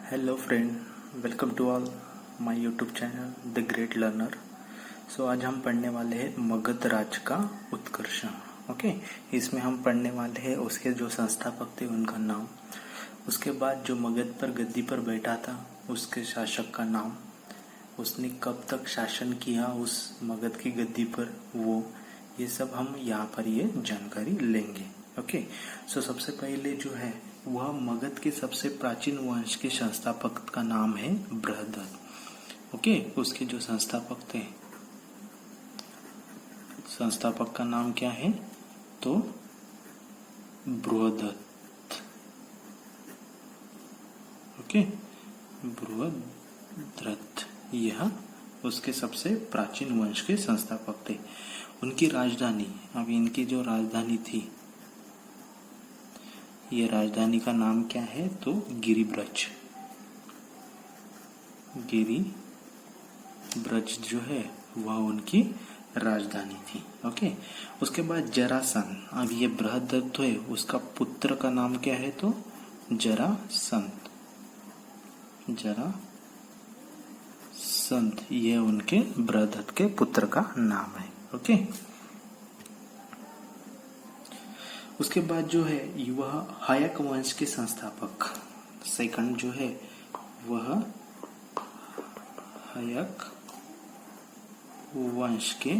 Hello friend, welcome to all my YouTube channel the great learner. So आज हम पढ़ने वाले हैं मगध राज का उत्कर्ष। ओके, इसमें हम पढ़ने वाले हैं उसके जो संस्थापक थे उनका नाम, उसके बाद जो मगध पर गद्दी पर बैठा था उसके शासक का नाम, उसने कब तक शासन किया उस मगध की गद्दी पर, ये सब हम यहाँ पर ये जानकारी लेंगे। ओके, सो सबसे पहले जो है वह मगध के सबसे प्राचीन वंश के संस्थापक का नाम है बृहद्रथ। ओके, उसके जो संस्थापक थे, संस्थापक का नाम क्या है तो बृहद्रथ। ओके, बृहद्रथ यह उसके सबसे प्राचीन वंश के संस्थापक थे। उनकी राजधानी, अब इनकी जो राजधानी थी, ये राजधानी का नाम क्या है तो गिरिब्रज। गिरिब्रज जो है वह उनकी राजधानी थी। ओके, उसके बाद जरासंध, अब ये बृहद्रथ है, उसका पुत्र का नाम क्या है तो जरासंध। जरासंध ये उनके बृहद्रथ के पुत्र का नाम है। ओके, उसके बाद जो है वह हायक वंश के संस्थापक, सेकंड जो है वह हायक वंश के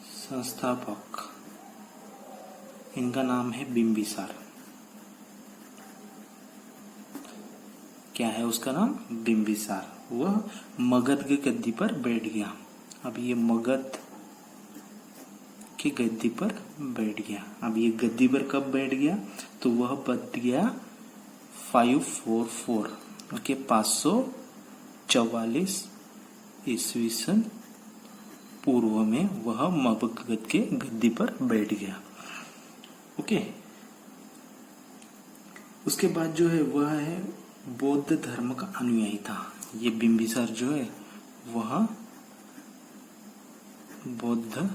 संस्थापक, इनका नाम है बिंबिसार। क्या है उसका नाम? बिंबिसार। वह मगध के गद्दी पर बैठ गया। अब ये मगध की गद्दी पर बैठ गया। अब ये गद्दी पर कब बैठ गया तो वह बैठ गया 544। ओके, 544 ईस्वी सन पूर्व में वह मगध के गद्दी पर बैठ गया। ओके, उसके बाद जो है वह है बौद्ध धर्म का अनुयायी था। ये बिंबिसार जो है वह बौद्ध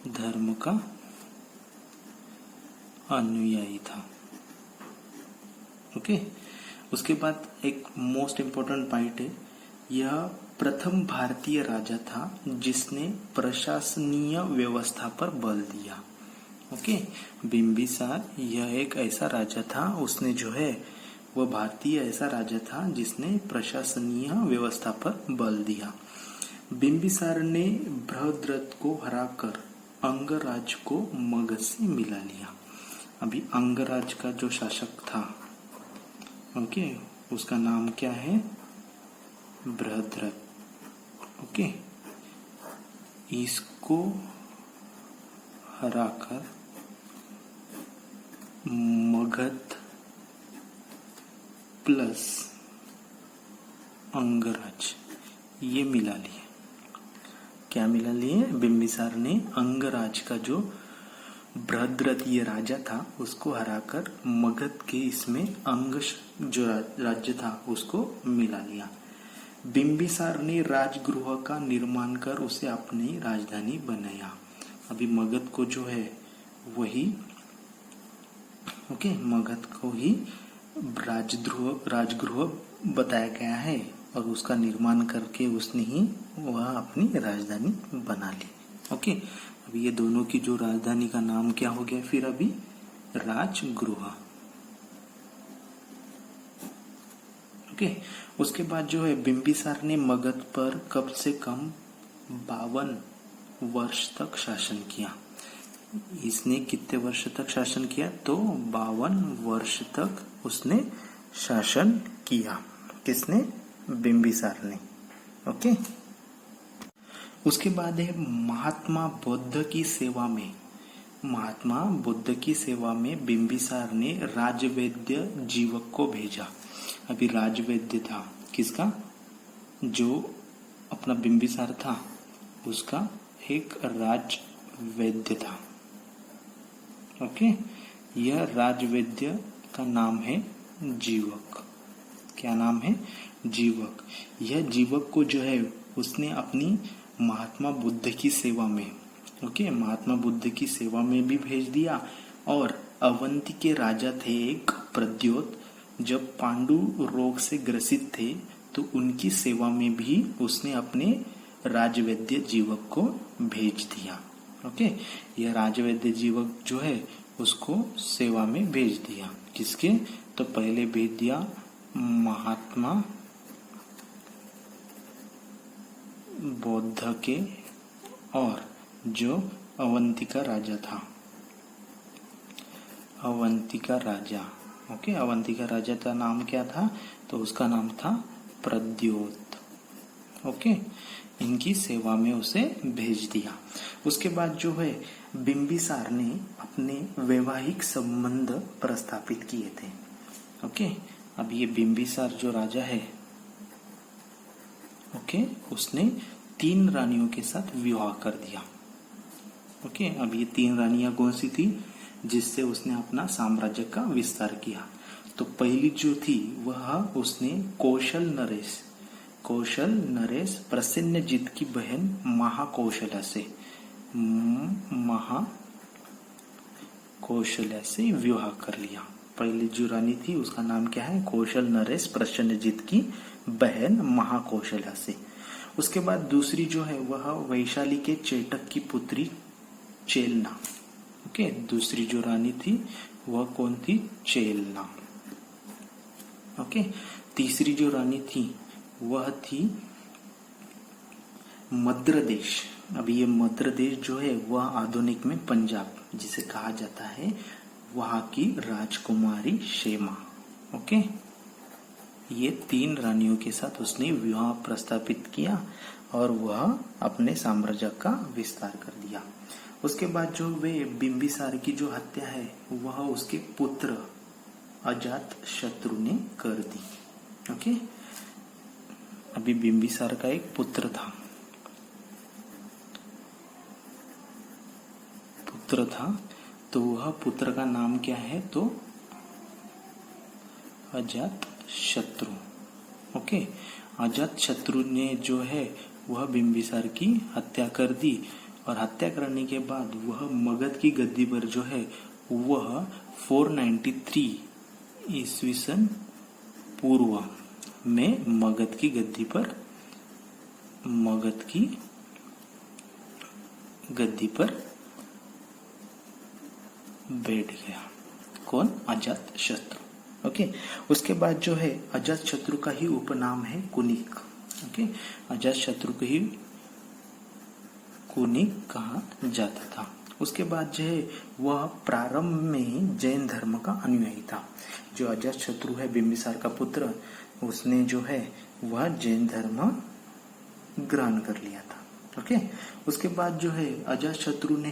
धर्म का अनुयायी था। ओके, उसके बाद एक मोस्ट इम्पोर्टेंट पॉइंट है, यह प्रथम भारतीय राजा था जिसने प्रशासनीय व्यवस्था पर बल दिया। ओके, बिंबिसार यह एक ऐसा राजा था, उसने जो है वह भारतीय ऐसा राजा था जिसने प्रशासनीय व्यवस्था पर बल दिया। बिंबिसार ने बृहद्रथ को हराकर अंगराज को मगध से मिला लिया। अभी अंगराज का जो शासक था, ओके, उसका नाम क्या है? बृहद्रथ। ओके, इसको हराकर मगध प्लस अंगराज ये मिला लिए। क्या मिला लिए? बिंबिसार ने अंगराज का जो बृहद्रथ ये राजा था उसको हराकर मगध के इसमें अंग जो राज्य था उसको मिला लिया। बिंबिसार ने राजगृह का निर्माण कर उसे अपनी राजधानी बनाया। अभी मगध को जो है वही, ओके, मगध को ही राजगृह बताया गया है और उसका निर्माण करके उसने ही वह अपनी राजधानी बना ली। ओके, अभी ये दोनों की जो राजधानी का नाम क्या हो गया फिर? अभी राजगृह। ओके, उसके बाद जो है बिंबिसार ने मगध पर कम से कम 52 वर्ष तक शासन किया। इसने कितने वर्ष तक शासन किया तो 52 वर्ष तक उसने शासन किया। किसने? बिंबिसार ने। ओके, उसके बाद है महात्मा बुद्ध की सेवा में। महात्मा बुद्ध की सेवा में बिंबिसार ने राजवैद्य जीवक को भेजा। अभी राजवैद्य था किसका? जो अपना बिंबिसार था उसका एक राजवैद्य था। ओके, यह राजवैद्य का नाम है जीवक। क्या नाम है? जीवक। यह जीवक को जो है उसने अपनी महात्मा बुद्ध की सेवा में, ओके, महात्मा बुद्ध की सेवा में भी भेज दिया। और अवंती के राजा थे एक प्रद्योत, जब पांडु रोग से ग्रसित थे तो उनकी सेवा में भी उसने अपने राजवैद्य जीवक को भेज दिया। ओके, यह राजवैद्य जीवक जो है उसको सेवा में भेज दिया। किसके? तो पहले भेज दिया महात्मा बौद्ध के, और जो अवंतिका राजा था, अवंतिका राजा। ओके, अवंतिका राजा का नाम क्या था? तो उसका नाम था प्रद्योत। ओके, इनकी सेवा में उसे भेज दिया। उसके बाद जो है बिंबिसार ने अपने वैवाहिक संबंध प्रस्थापित किए थे। ओके, अब ये बिंबिसार जो राजा है, ओके, उसने 3 रानियों के साथ विवाह कर दिया। ओके, अब ये 3 रानियां कौन सी थी जिससे उसने अपना साम्राज्य का विस्तार किया? तो पहली जो थी वह उसने कौशल नरेश प्रसेनजीत की बहन महाकौशल्या से विवाह कर लिया। पहली जो रानी थी उसका नाम क्या है? कौशल नरेश प्रसेनजीत की बहन महाकौशल्या से। उसके बाद दूसरी जो है वह वैशाली के चेटक की पुत्री चेलना। ओके, दूसरी जो रानी थी वह कौन थी? चेलना। ओके, तीसरी जो रानी थी वह थी मद्र देश। अब ये मद्र देश जो है वह आधुनिक में पंजाब जिसे कहा जाता है, वहां की राजकुमारी शेमा। ओके, ये 3 रानियों के साथ उसने विवाह प्रस्तापित किया और वह अपने साम्राज्य का विस्तार कर दिया। उसके बाद जो वे बिंबिसार की जो हत्या है वह उसके पुत्र अजात शत्रु ने कर दी। ओके, अभी बिंबिसार का एक पुत्र था, तो वह पुत्र का नाम क्या है? तो अजात शत्रु। ओके, अजात शत्रु ने जो है वह बिंबिसार की हत्या कर दी, और हत्या करने के बाद वह मगध की गद्दी पर जो है वह 493 ईस्वी सन पूर्व में मगध की गद्दी पर बैठ गया। कौन? अजात शत्रु। ओके, उसके बाद जो है अजात शत्रु का ही उपनाम है कुनिक। ओके, अजात शत्रु को ही कुनिक कहा जाता था। उसके बाद जो है वह प्रारंभ में जैन धर्म का अनुयायी था। जो अजात शत्रु है बिंबिसार का पुत्र, उसने जो है वह जैन धर्म ग्रहण कर लिया था। ओके, उसके बाद जो है अजात शत्रु ने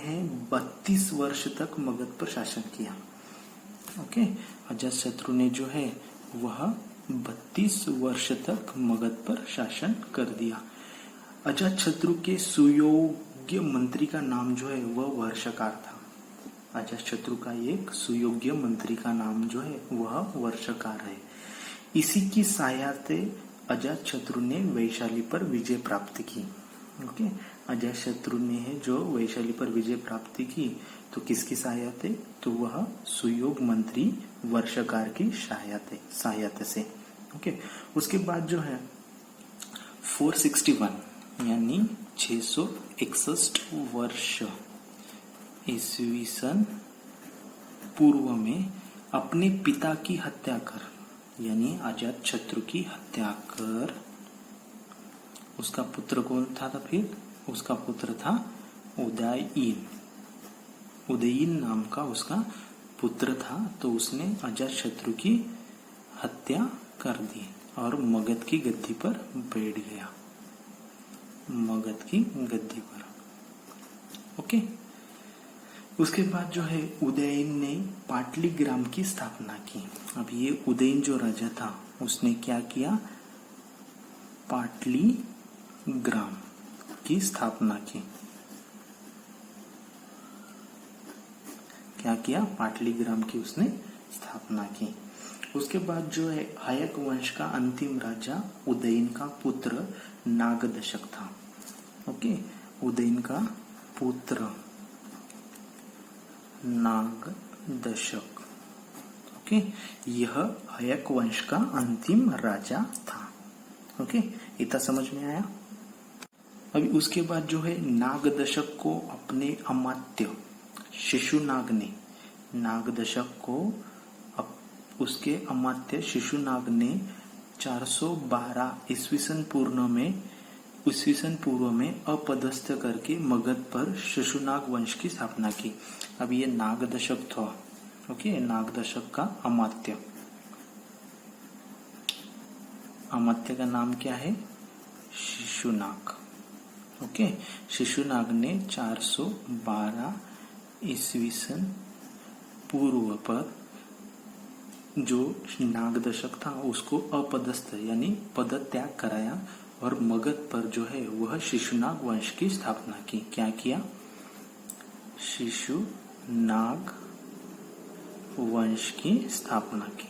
32 वर्ष तक मगध पर शासन किया। ओके, अजात शत्रु ने जो है वह 32 वर्ष तक मगध पर शासन कर दिया। अजात शत्रु के सुयोग्य मंत्री का नाम जो है वह वर्षकार था। अजात शत्रु का एक सुयोग्य मंत्री का नाम जो है वह वर्षकार है। इसी की सहायता से अजात शत्रु ने वैशाली पर विजय प्राप्त की। ओके, अजात शत्रु ने जो वैशाली पर विजय प्राप्त की तो किसकी सहायता? तो वह सुयोग मंत्री वर्षकार की सहायता से। ओके, उसके बाद जो है 461 यानी 661 वर्ष ईस्वी सन पूर्व में अपने पिता की हत्या कर, यानी अजात शत्रु की हत्या कर, उसका पुत्र कौन था? फिर उसका पुत्र था उदयीन नाम का उसका पुत्र था। तो उसने अजात शत्रु की हत्या कर दी और मगध की गद्दी पर बैठ गया। मगध की गद्दी पर। ओके, उसके बाद जो है उदयीन ने पाटली ग्राम की स्थापना की। अब ये उदयीन जो राजा था उसने क्या किया? पाटली ग्राम की स्थापना की। क्या किया? पाटली ग्राम की उसने स्थापना की। उसके बाद जो है हायक वंश का अंतिम राजा उदयीन का पुत्र नागदशक था। ओके, उदयीन का पुत्र नागदशक। ओके, यह हयक वंश का अंतिम राजा था। ओके, इतना समझ में आया। अभी उसके बाद जो है नाग दशक को अपने अमात्य शिशुनाग ने, नाग दशक को उसके अमात्य शिशुनाग ने 412 ईस्वीसन पूर्व में अपदस्थ करके मगध पर शिशुनाग वंश की स्थापना की। अब ये नाग दशक था। ओके, नाग दशक का अमात्य का नाम क्या है? शिशुनाग। ओके, शिशुनाग ने 412 ईस्वीसन पूर्व पर जो नाग दशक था उसको अपदस्थ यानी पदत्याग कराया और मगध पर जो है वह शिशुनाग वंश की स्थापना की। क्या किया? शिशुनाग वंश की स्थापना की।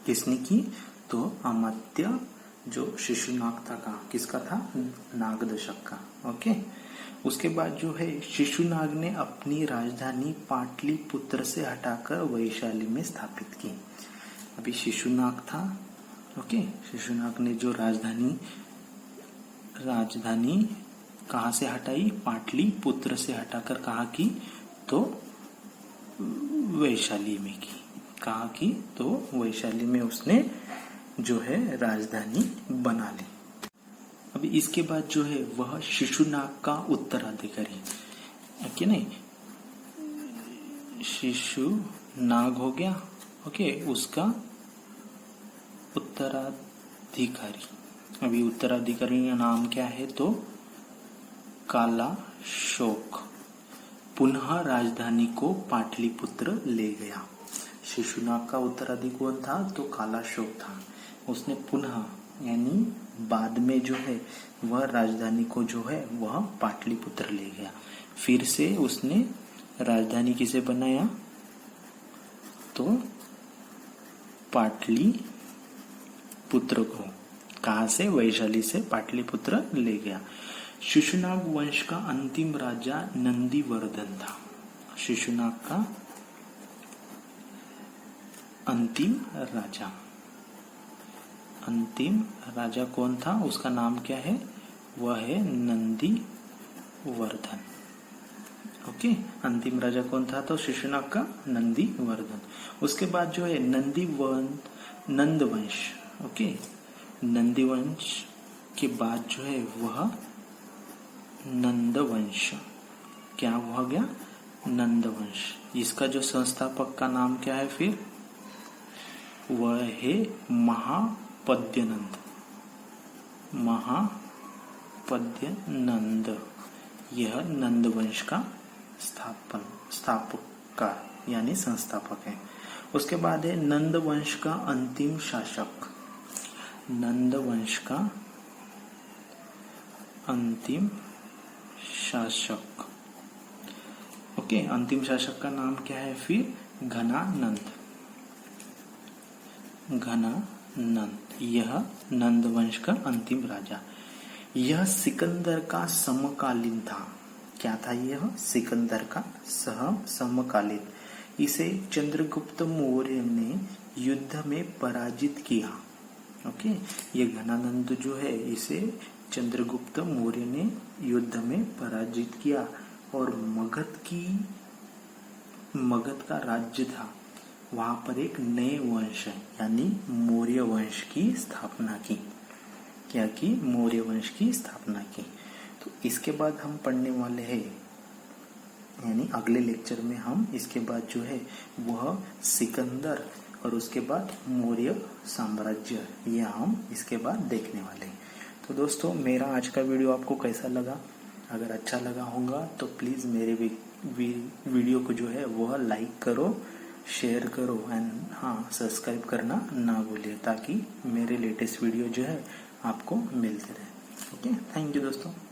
किसने की? तो अमात्य जो शिशुनाग था का किसका था? नाग दशक का। ओके, उसके बाद जो है शिशुनाग ने अपनी राजधानी पाटलिपुत्र से हटाकर वैशाली में स्थापित की। अभी शिशुनाग था। ओके, शिशुनाग ने जो राजधानी कहाँ से हटाई? पाटलिपुत्र से हटाकर कहाँ की? तो वैशाली में की। कहाँ की? तो वैशाली में उसने जो है राजधानी बना ली। अभी इसके बाद जो है वह शिशुनाग का उत्तराधिकारी, कि नहीं, शिशुनाग हो गया। ओके, उसका उत्तराधिकारी। अभी उत्तराधिकारी का नाम क्या है? तो कालाशोक पुनः राजधानी को पाटलिपुत्र ले गया। शिशुनाग का उत्तराधिकारी कौन था? तो कालाशोक था। उसने पुनः यानी बाद में जो है वह राजधानी को जो है वह पाटलिपुत्र ले गया। फिर से उसने राजधानी किसे बनाया? तो पाटलिपुत्र को। कहाँ से? वैशाली से पाटलिपुत्र ले गया। शिशुनाग वंश का अंतिम राजा नंदीवर्धन था। शिशुनाग का अंतिम राजा कौन था? उसका नाम क्या है? वह है नंदीवर्धन। ओके, अंतिम राजा कौन था? तो शिशुनाग का नंदीवर्धन। उसके बाद जो है नंदवंश। ओके, नंदीवंश के बाद जो है वह नंदवंश। क्या हो गया? नंदवंश। इसका जो संस्थापक का नाम क्या है? फिर वह है महापद्यनंद। यह नंदवंश का स्थापक यानी संस्थापक है। उसके बाद है नंदवंश का अंतिम शासक। नंदवंश का अंतिम शासक। ओके, अंतिम शासक का नाम क्या है? फिर घनानंद। यह नंदवंश का अंतिम राजा। यह सिकंदर का समकालीन था। क्या था यह? सिकंदर का समकालीन। इसे चंद्रगुप्त मौर्य ने युद्ध में पराजित किया। ओके, ये घनानंद जो है इसे चंद्रगुप्त मौर्य ने युद्ध में पराजित किया और मगध का राज्य था वहां पर एक नए वंश यानी मौर्य वंश की स्थापना की। क्या की? मौर्य वंश की स्थापना की। तो इसके बाद हम पढ़ने वाले हैं यानी अगले लेक्चर में हम इसके बाद जो है वह सिकंदर और उसके बाद मौर्य साम्राज्य, यह हम इसके बाद देखने वाले हैं। तो दोस्तों, मेरा आज का वीडियो आपको कैसा लगा? अगर अच्छा लगा होगा तो प्लीज मेरे वीडियो को जो है वह लाइक करो, शेयर करो एंड हाँ, सब्सक्राइब करना ना भूलिए ताकि मेरे लेटेस्ट वीडियो जो है आपको मिलते रहे। ओके, थैंक यू दोस्तों।